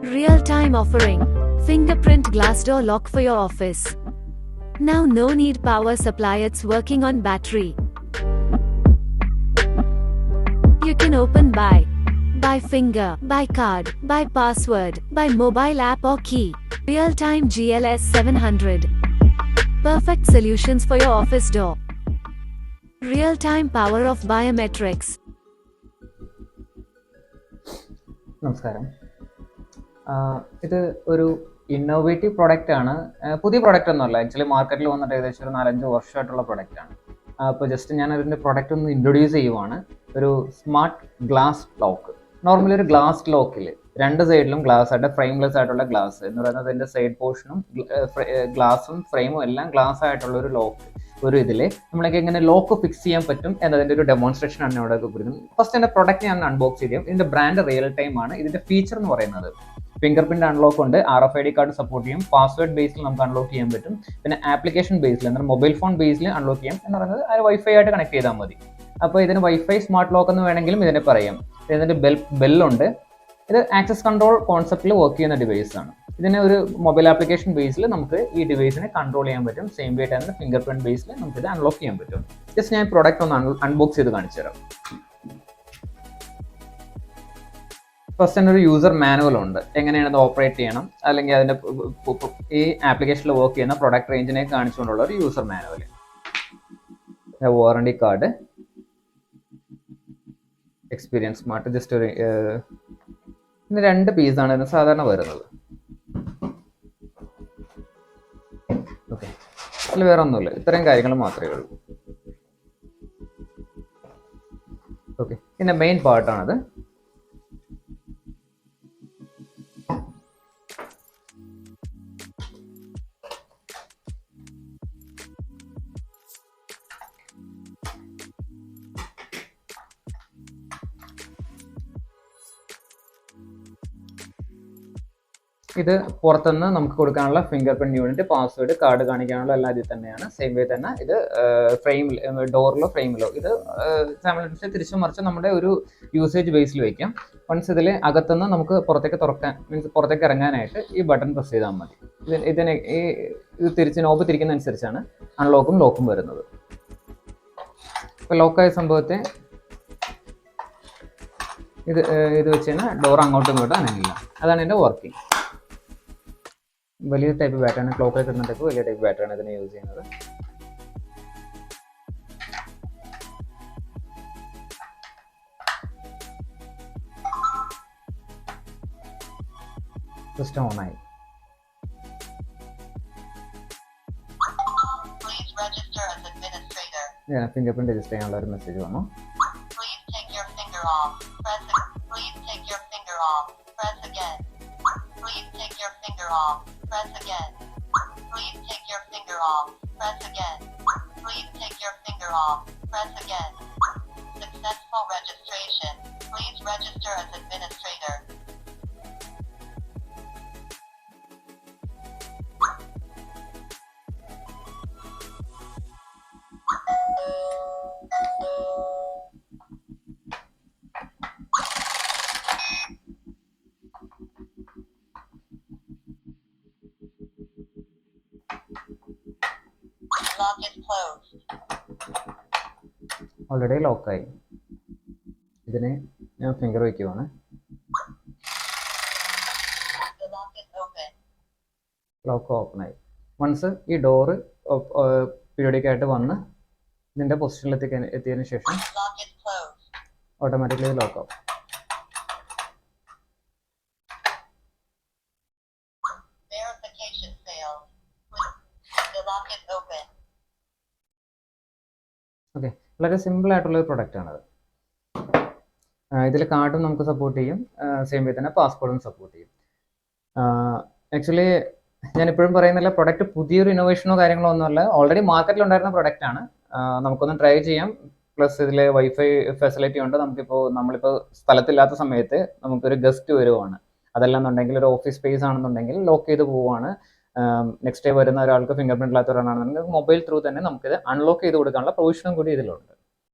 Real-time offering. Fingerprint glass door lock for your office. Now no need power supply, it's working on battery. You can open by finger, by card, by password, by mobile app or key. Real-time GLS 700. Perfect solutions for your office door. Real-time power of biometrics. നമസ്കാരം. ഇത് ഒരു innovative product ആണ്. പുതിയ product ഒന്നുമല്ല, actually മാർക്കറ്റിൽ വന്നിട്ട് ഏകദേശം ഒരു 4-5 വർഷമായിട്ടുള്ള പ്രൊഡക്റ്റ് ആണ്. അപ്പോൾ ജസ്റ്റ് ഞാൻ അതിൻ്റെ പ്രൊഡക്റ്റ് ഒന്ന് ഇൻട്രൊഡ്യൂസ് ചെയ്യുവാണ്. ഒരു സ്മാർട്ട് ഗ്ലാസ് ലോക്ക്. നോർമലി ഒരു ഗ്ലാസ് ലോക്കിൽ രണ്ട് സൈഡിലും ഗ്ലാസ് ആയിട്ട് ഫ്രെയിംലെസ് ആയിട്ടുള്ള ഗ്ലാസ് എന്ന് പറയുന്നത് അതിൻ്റെ സൈഡ് പോർഷനും ഗ്ലാസും ഫ്രെയിമും എല്ലാം ഗ്ലാസ് ആയിട്ടുള്ള ഒരു ലോക്ക്, ഒരു ഇതിൽ നമ്മളൊക്കെ എങ്ങനെ ലോക്ക് ഫിക്സ് ചെയ്യാൻ പറ്റും എന്നതിൻ്റെ ഒരു ഡെമോൺസ്ട്രേഷൻ ആണ് ഇവിടെ കൊടുക്കുന്നത്. ഫസ്റ്റ് എൻ്റെ പ്രൊഡക്റ്റ് ഞാൻ അൺബോക്സ് ചെയ്യും. ഇതിൻ്റെ ബ്രാൻഡ് റിയൽ ടൈം ആണ്. ഇതിൻ്റെ ഫീച്ചർ എന്ന് പറയുന്നത് ഫിംഗർ പ്രിന്റ് അൺലോക്ക് ഉണ്ട്, RFID കാർഡ് സപ്പോർട്ട് ചെയ്യും, പാസ്വേഡ് ബേസിൽ നമുക്ക് അൺലോക്ക് ചെയ്യാൻ പറ്റും, പിന്നെ ആപ്ലിക്കേഷൻ ബേസിൽ എന്നാൽ മൊബൈൽ ഫോൺ ബേസിൽ അൺലോക്ക് ചെയ്യാം എന്ന് പറയുന്നത് അത് വൈഫൈ ആയിട്ട് കണക്ട് ചെയ്താൽ മതി. അപ്പോൾ ഇതിന് വൈഫൈ സ്മാർട്ട് ലോക്ക് എന്ന് വേണമെങ്കിലും ഇതിനെ പറയാം. ഇതിൻ്റെ ബെല്ലുണ്ട്. ഇത് ആക്സസ് കൺട്രോൾ കോൺസെപ്റ്റിൽ വർക്ക് ചെയ്യുന്ന ഡിവൈസ് ആണ്. ഇതിനെ ഒരു മൊബൈൽ ആപ്ലിക്കേഷൻ ബേസിൽ നമുക്ക് ഈ ഡിവൈസിനെ കൺട്രോൾ ചെയ്യാൻ പറ്റും. സെയിം വേ തന്നെ ഫിംഗർ പ്രിന്റ് ബേസിൽ നമുക്ക് ഇത് അൺലോക്ക് ചെയ്യാൻ പറ്റും. ജസ്റ്റ് ഞാൻ പ്രോഡക്റ്റ് ഒന്ന് അൺബോക്സ് ചെയ്ത് കാണിച്ചു തരാം. ഫസ്റ്റ് തന്നെ ഒരു യൂസർ മാനുവൽ ഉണ്ട്, എങ്ങനെയാണ് ഇത് ഓപ്പറേറ്റ് ചെയ്യണം, അല്ലെങ്കിൽ അതിൻ്റെ ഈ ആപ്ലിക്കേഷനിൽ വർക്ക് ചെയ്യുന്ന പ്രൊഡക്റ്റ് റേഞ്ചിനെ കാണിച്ചുകൊണ്ടുള്ള ഒരു user manual, warranty card, experience smart, just ഒരു പിന്നെ 2 പീസാണ് ഇതിന് സാധാരണ വരുന്നത്. ഓക്കെ, അതിൽ വേറെ ഒന്നുമില്ല, ഇത്രയും കാര്യങ്ങൾ മാത്രമേ ഉള്ളൂ. ഓക്കെ, പിന്നെ മെയിൻ പാർട്ടാണത്. ഇത് പുറത്തുനിന്ന് നമുക്ക് കൊടുക്കാനുള്ള finger print unit, password, card കാണിക്കാനുള്ള എല്ലാം ഇതിൽ തന്നെയാണ്. സെയിം വേ തന്നെ ഇത് ഫ്രെയിമിൽ, ഡോറിലോ ഫ്രെയിമിലോ ഇത് സാമ്പിൾ തിരിച്ചു മറിച്ച് നമ്മുടെ ഒരു യൂസേജ് ബേസിൽ വയ്ക്കാം. വൺസ് ഇതിൽ അകത്തുനിന്ന് നമുക്ക് പുറത്തേക്ക് തുറക്കാൻ, മീൻസ് പുറത്തേക്ക് ഇറങ്ങാനായിട്ട് ഈ ബട്ടൺ പ്രസ് ചെയ്താൽ മതി. ഇത് തിരിച്ച് നോബ് തിരിക്കുന്ന അനുസരിച്ചാണ് അൺലോക്കും ലോക്കും വരുന്നത്. ഇപ്പോൾ ലോക്കായ സംഭവത്തെ ഇത് വെച്ച് കഴിഞ്ഞാൽ ഡോർ അങ്ങോട്ടും ഇങ്ങോട്ടും അനങ്ങില്ല. അതാണ് എൻ്റെ വർക്കിംഗ്. വലിയ ടൈപ്പ് ബാറ്ററാണ്, ക്ലോക്കിൽ കിട്ടുന്ന ടൈപ്പ് വലിയ ടൈപ്പ് ബാറ്ററാണ് ഇതിനെ യൂസ് ചെയ്യുന്നത്. സിസ്റ്റം ഓണായി. ഫിംഗർ പ്രിന്റ് രജിസ്റ്റർ ചെയ്യാനുള്ള ഒരു മെസ്സേജ് വന്നു. Press again. Please take your finger off. Press again. Please take your finger off. Press again. Successful registration. Please register as administrator. Lock is closed. Already ലോക്കായി. ഇതിന് ഞാൻ finger വയ്ക്കുവാണ്. Lock open ആയി. Once ഈ door periodic ആയിട്ട് വന്ന് ഇതിൻ്റെ പൊസിഷനിൽ എത്തിയതിനു ശേഷം ഓട്ടോമാറ്റിക്കലി ലോക്ക് ആവും. ഓക്കെ, വളരെ സിമ്പിൾ ആയിട്ടുള്ള ഒരു പ്രൊഡക്റ്റാണത്. ഇതിൽ കാർഡും നമുക്ക് സപ്പോർട്ട് ചെയ്യും, സെയിം വേ തന്നെ പാസ്പോർട്ടും സപ്പോർട്ട് ചെയ്യും. ആക്ച്വലി ഞാൻ ഇപ്പോഴും പറയുന്നില്ല പ്രൊഡക്റ്റ് പുതിയൊരു ഇന്നോവേഷനോ കാര്യങ്ങളോ ഒന്നുമല്ല, ഓൾറെഡി മാർക്കറ്റിലുണ്ടായിരുന്ന പ്രൊഡക്റ്റാണ്. നമുക്കൊന്ന് ട്രൈ ചെയ്യാം. പ്ലസ് ഇതിൽ വൈഫൈ ഫെസിലിറ്റി ഉണ്ട്. നമ്മളിപ്പോൾ സ്ഥലത്തില്ലാത്ത സമയത്ത് നമുക്കൊരു ഗസ്റ്റ് വരുവാണ്, അതല്ലെന്നുണ്ടെങ്കിൽ ഒരു ഓഫീസ് സ്പേസ് ആണെന്നുണ്ടെങ്കിൽ ലോക്ക് ചെയ്ത് പോവുകയാണ്, നെക്സ്റ്റ് ഡേ വരുന്ന ഒരാൾക്ക് ഫിംഗർ പ്രിന്റ് ഇല്ലാത്ത ഒരാളാണെന്നുണ്ടെങ്കിൽ മൊബൈൽ ത്രൂ തന്നെ നമുക്കിത് അൺലോക്ക് ചെയ്ത് കൊടുക്കാനുള്ള പ്രൊവിഷനും കൂടി ഇതിലുണ്ട്.